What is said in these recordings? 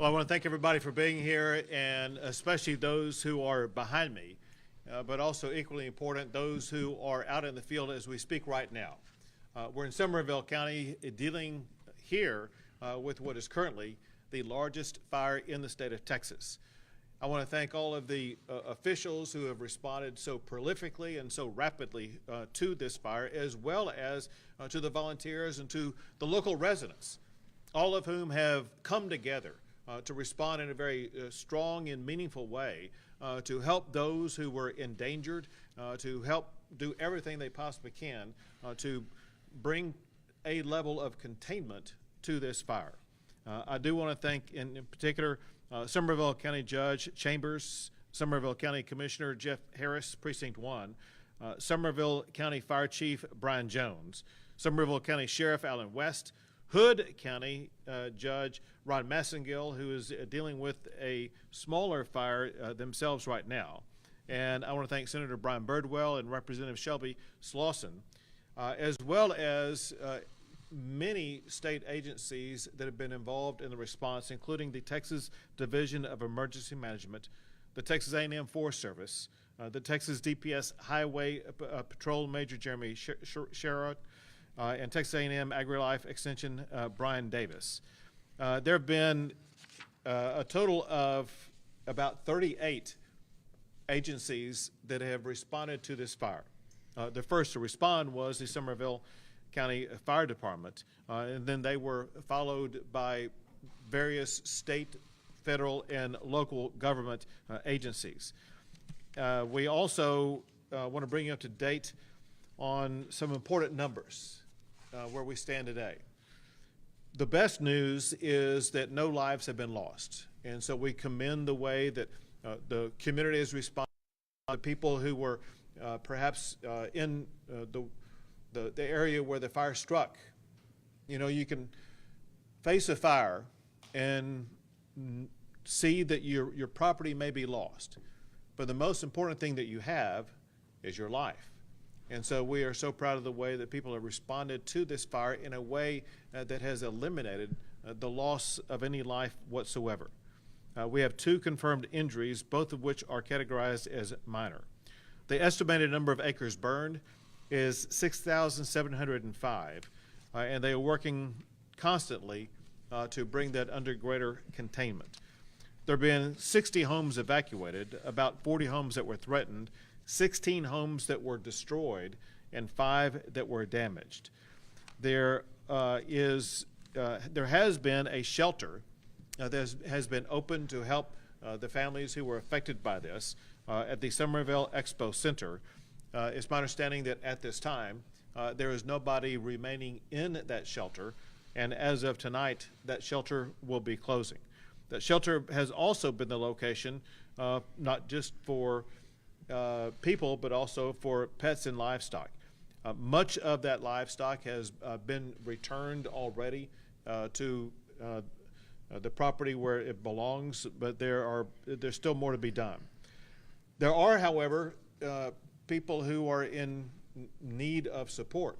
Well, I want to thank everybody for being here, and especially those who are behind me, but also equally important, those who are out in the field as we speak right now. We're in Somervell County dealing here with what is currently the largest fire in the state of Texas. I want to thank all of the officials who have responded so prolifically and so rapidly to this fire, as well as to the volunteers and to the local residents, all of whom have come together to respond in a very strong and meaningful way to help those who were endangered, to help do everything they possibly can to bring a level of containment to this fire. I do want to thank, in particular, Somervell County Judge Chambers, Somervell County Commissioner Jeff Harris, Precinct 1, Somervell County Fire Chief Brian Jones, Somervell County Sheriff Alan West, Hood County Judge Ron Massengill, who is dealing with a smaller fire themselves right now. And I want to thank Senator Brian Birdwell and Representative Shelby Slauson, as well as many state agencies that have been involved in the response, including the Texas Division of Emergency Management, the Texas A&M Forest Service, the Texas DPS Highway Patrol Major Jeremy Sherrod, and Texas A&M AgriLife Extension Brian Davis. There have been a total of about 38 agencies that have responded to this fire. The first to respond was the Somervell County Fire Department, and then they were followed by various state, federal, and local government agencies. We also want to bring you up to date on some important numbers where we stand today. The best news is that no lives have been lost, and so we commend the way that the community has responded. The people who were perhaps in the area where the fire struck. You know, you can face a fire and see that your property may be lost, but the most important thing that you have is your life. And so we are so proud of the way that people have responded to this fire in a way that has eliminated the loss of any life whatsoever. We have 2 confirmed injuries, both of which are categorized as minor. The estimated number of acres burned is 6,705, and they are working constantly to bring that under greater containment. There have been 60 homes evacuated, about 40 homes that were threatened, 16 homes that were destroyed, and 5 that were damaged. There has been a shelter that has been opened to help the families who were affected by this at the Somervell Expo Center. It's my understanding that at this time there is nobody remaining in that shelter, and as of tonight that shelter will be closing. That shelter has also been the location not just for people, but also for pets and livestock. Much of that livestock has been returned already to the property where it belongs, but there's still more to be done. There are, however, people who are in need of support,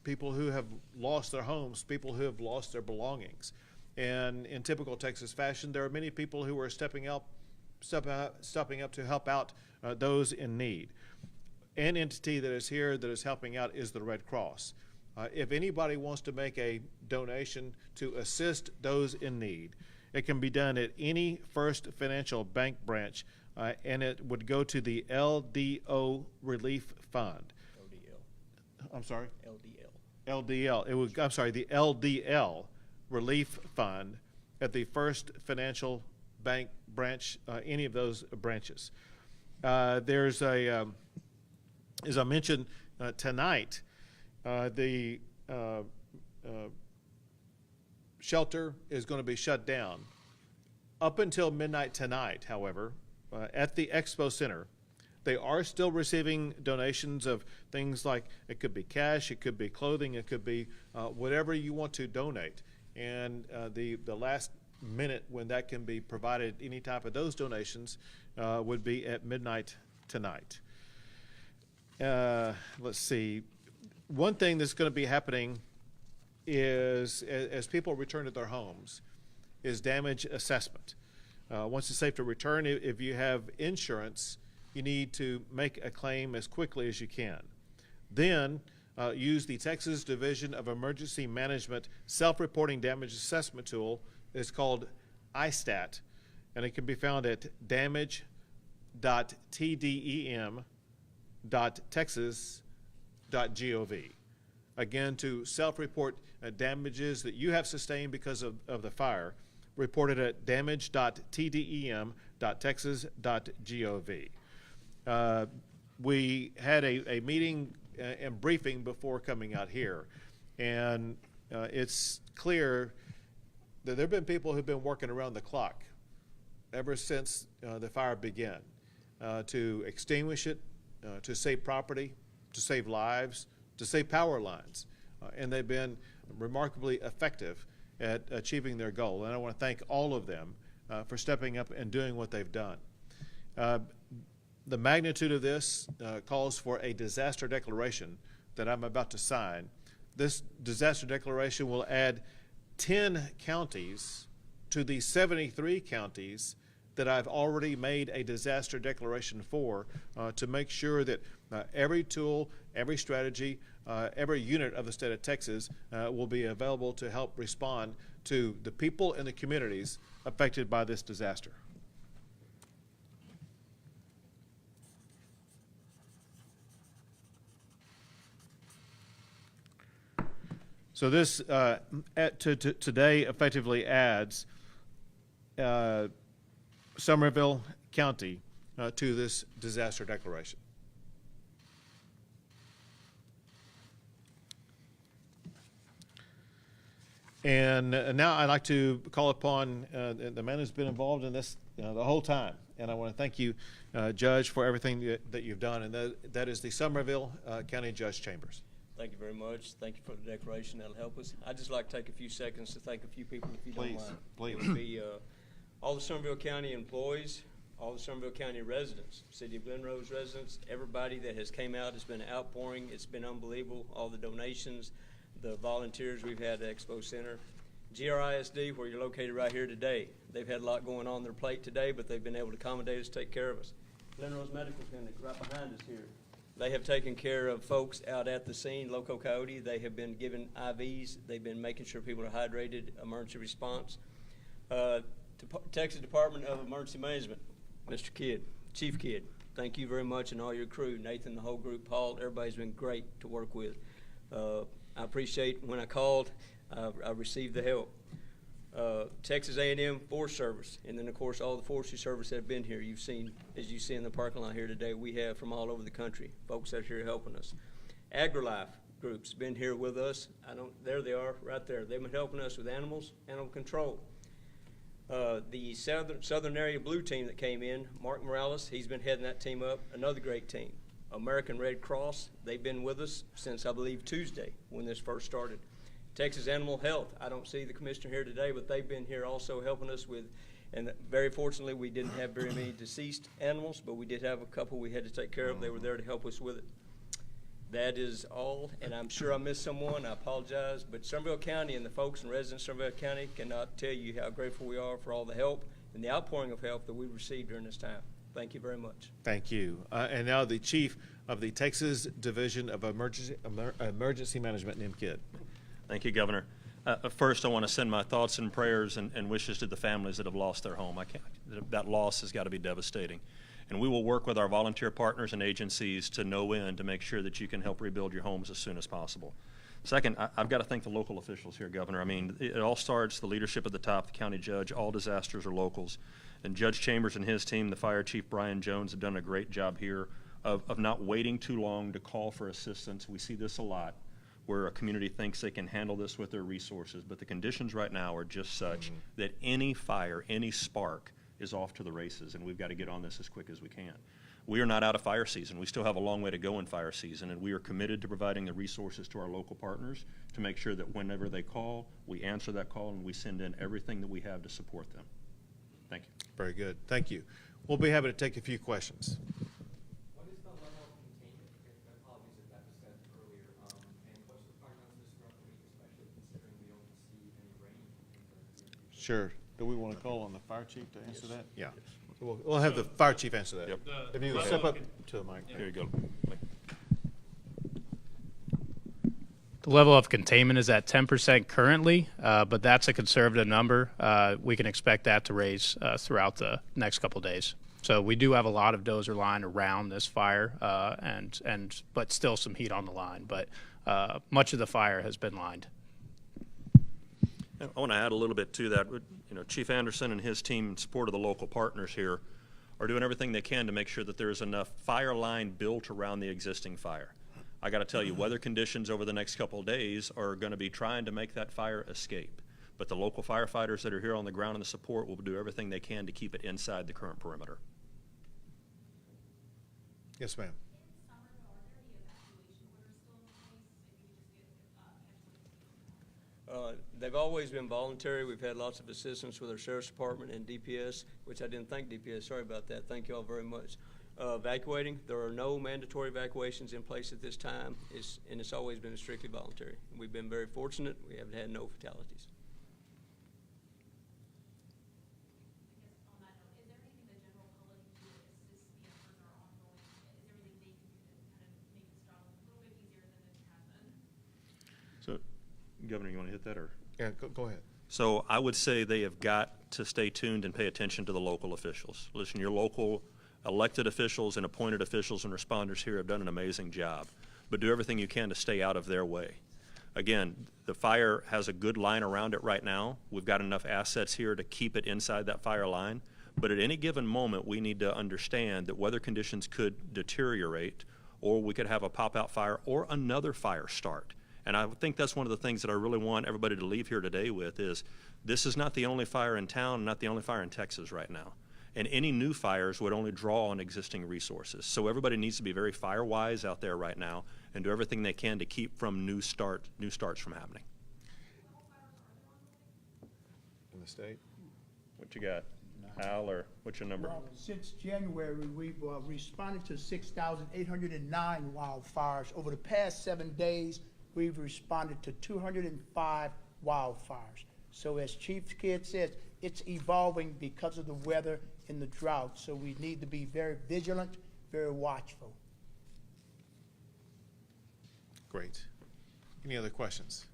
people who have lost their homes, people who have lost their belongings. And in typical Texas fashion, there are many people who are stepping up to help out those in need. An entity that is here that is helping out is the Red Cross. If anybody wants to make a donation to assist those in need, it can be done at any First Financial Bank branch, and it would go to the LDO Relief Fund. LDL. I'm sorry? LDL. LDL. I'm sorry, the LDL Relief Fund at the First Financial Bank branch, any of those branches. There's a, as I mentioned tonight, the shelter is going to be shut down. Up until midnight tonight, however, at the Expo Center, they are still receiving donations of things like, it could be cash, it could be clothing, it could be whatever you want to donate. And the last minute when that can be provided, any type of those donations, would be at midnight tonight. Let's see. One thing that's going to be happening is as people return to their homes, is damage assessment. Once it's safe to return, if you have insurance, you need to make a claim as quickly as you can. Then use the Texas Division of Emergency Management self-reporting damage assessment tool. It's called ISTAT, and it can be found at damage.tdem.texas.gov. Again, to self-report damages that you have sustained because of the fire, reported at damage.tdem.texas.gov. We had a meeting and briefing before coming out here, and it's clear that there have been people who've been working around the clock ever since the fire began to extinguish it, to save property, to save lives, to save power lines, and they've been remarkably effective at achieving their goal. And I want to thank all of them for stepping up and doing what they've done. The magnitude of this calls for a disaster declaration that I'm about to sign. This disaster declaration will add 10 counties to the 73 counties that I've already made a disaster declaration for, to make sure that every tool, every strategy, every unit of the state of Texas will be available to help respond to the people and the communities affected by this disaster. So this today effectively adds Somerville County to this disaster declaration. And now I'd like to call upon the man who's been involved in this the whole time. And I want to thank you, Judge, for everything that you've done. And that is the Somerville County Judge Chambers. Thank you very much. Thank you for the declaration. That'll help us. I'd just like to take a few seconds to thank a few people, if you don't mind. Please. It would be all the Somerville County employees, all the Somerville County residents, City of Glen Rose residents, everybody that has came out. It's been an outpouring. It's been unbelievable. All the donations, the volunteers we've had at Expo Center. GRISD, where you're located right here today. They've had a lot going on their plate today, but they've been able to accommodate us, take care of us. Glen Rose Medical Clinic right behind us here. They have taken care of folks out at the scene, Loco Coyote. They have been giving IVs. They've been making sure people are hydrated, emergency response. Texas Department of Emergency Management, Mr. Kidd, Chief Kidd, thank you very much, and all your crew, Nathan, the whole group, Paul, everybody's been great to work with. I appreciate when I called, I received the help. Texas A&M Forest Service, and then of course all the forestry service that have been here. You've seen, as you see in the parking lot here today, we have from all over the country folks that are here helping us. AgriLife groups been here with us. There they are right there. They've been helping us with animals, animal control. The Southern Area Blue team that came in, Mark Morales, he's been heading that team up. Another great team. American Red Cross, they've been with us since I believe Tuesday when this first started. Texas Animal Health, I don't see the commissioner here today, but they've been here also helping us with, and very fortunately we didn't have very many deceased animals, but we did have a couple we had to take care of. They were there to help us with it. That is all, and I'm sure I missed someone. I apologize, but Somerville County and the folks and residents of Somerville County cannot tell you how grateful we are for all the help and the outpouring of help that we've received during this time. Thank you very much. Thank you. And now the Chief of the Texas Division of Emergency Management, Nim Kidd. Thank you, Governor. First, I want to send my thoughts and prayers and wishes to the families that have lost their home. That loss has got to be devastating. And we will work with our volunteer partners and agencies to no end to make sure that you can help rebuild your homes as soon as possible. Second, I've got to thank the local officials here, Governor. I mean, it all starts, the leadership at the top, the county judge, all disasters are locals. And Judge Chambers and his team, the Fire Chief Brian Jones, have done a great job here of not waiting too long to call for assistance. We see this a lot, where a community thinks they can handle this with their resources, but the conditions right now are just such that any fire, any spark is off to the races, and we've got to get on this as quick as we can. We are not out of fire season. We still have a long way to go in fire season, and we are committed to providing the resources to our local partners to make sure that whenever they call, we answer that call and we send in everything that we have to support them. Thank you. Very good. Thank you. We'll be happy to take a few questions. What is the level of containment? Apologies if that was said earlier. And what's the fire notice this throughout the week, especially considering we don't see any rain? Sure. Do we want to call on the fire chief to answer that? Yeah. We'll have the fire chief answer that. Yep. If you step up to the mic. Here you go. The level of containment is at 10% currently, but that's a conservative number. We can expect that to raise throughout the next couple days. So we do have a lot of dozer line around this fire, but still some heat on the line. But much of the fire has been lined. I want to add a little bit to that. You know, Chief Anderson and his team, in support of the local partners here, are doing everything they can to make sure that there is enough fire line built around the existing fire. I got to tell you, weather conditions over the next couple of days are going to be trying to make that fire escape. But the local firefighters that are here on the ground and the support will do everything they can to keep it inside the current perimeter. Yes, ma'am. They've always been voluntary. We've had lots of assistance with our sheriff's department and DPS, which I didn't thank DPS. Sorry about that. Thank you all very much. Evacuating, there are no mandatory evacuations in place at this time, and it's always been strictly voluntary. We've been very fortunate. We haven't had no fatalities. On that note, is there anything the general public can do to assist the efforts are ongoing? Is there anything they can do to kind of make this job a little bit easier than it has been? So, Governor, you want to hit that or? Yeah, go ahead. So I would say they have got to stay tuned and pay attention to the local officials. Listen, your local elected officials and appointed officials and responders here have done an amazing job, but do everything you can to stay out of their way. Again, the fire has a good line around it right now. We've got enough assets here to keep it inside that fire line, but at any given moment, we need to understand that weather conditions could deteriorate, or we could have a pop-out fire or another fire start. And I think that's one of the things that I really want everybody to leave here today with is this is not the only fire in town, not the only fire in Texas right now. And any new fires would only draw on existing resources. So everybody needs to be very fire-wise out there right now and do everything they can to keep from new starts from happening. In the state? What you got, Al, or what's your number? Well, since January, we've responded to 6,809 wildfires. Over the past 7 days, we've responded to 205 wildfires. So as Chief Kidd says, it's evolving because of the weather and the drought. So we need to be very vigilant, very watchful. Great. Any other questions?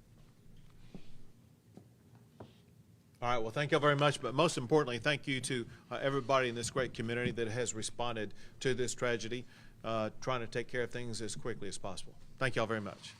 All right, well, thank you very much, but most importantly, thank you to everybody in this great community that has responded to this tragedy, trying to take care of things as quickly as possible. Thank you all very much.